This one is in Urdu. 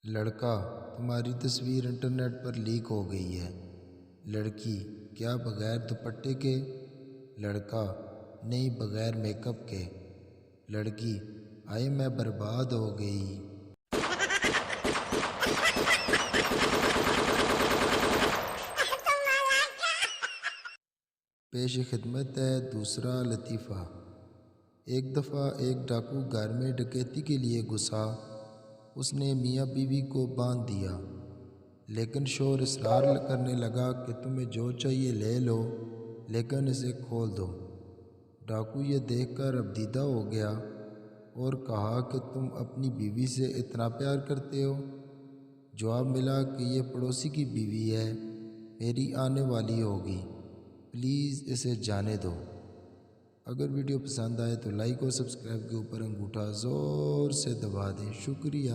لڑکا، تمہاری تصویر انٹرنیٹ پر لیک ہو گئی ہے۔ لڑکی، کیا بغیر دوپٹے کے؟ لڑکا، نہیں، بغیر میک اپ کے۔ لڑکی، آئے میں برباد ہو گئی۔ پیش خدمت ہے دوسرا لطیفہ۔ ایک دفعہ ایک ڈاکو گھر میں ڈکیتی کے لیے گھسا۔ اس نے میاں بیوی کو باندھ دیا، لیکن شوہر اصرار کرنے لگا کہ تمہیں جو چاہیے لے لو لیکن اسے کھول دو۔ ڈاکو یہ دیکھ کر افدیدہ ہو گیا اور کہا کہ تم اپنی بیوی سے اتنا پیار کرتے ہو؟ جواب ملا کہ یہ پڑوسی کی بیوی ہے، میری آنے والی ہوگی، پلیز اسے جانے دو۔ اگر ویڈیو پسند آئے تو لائک اور سبسکرائب کے اوپر انگوٹھا زور سے دبا دیں۔ شکریہ۔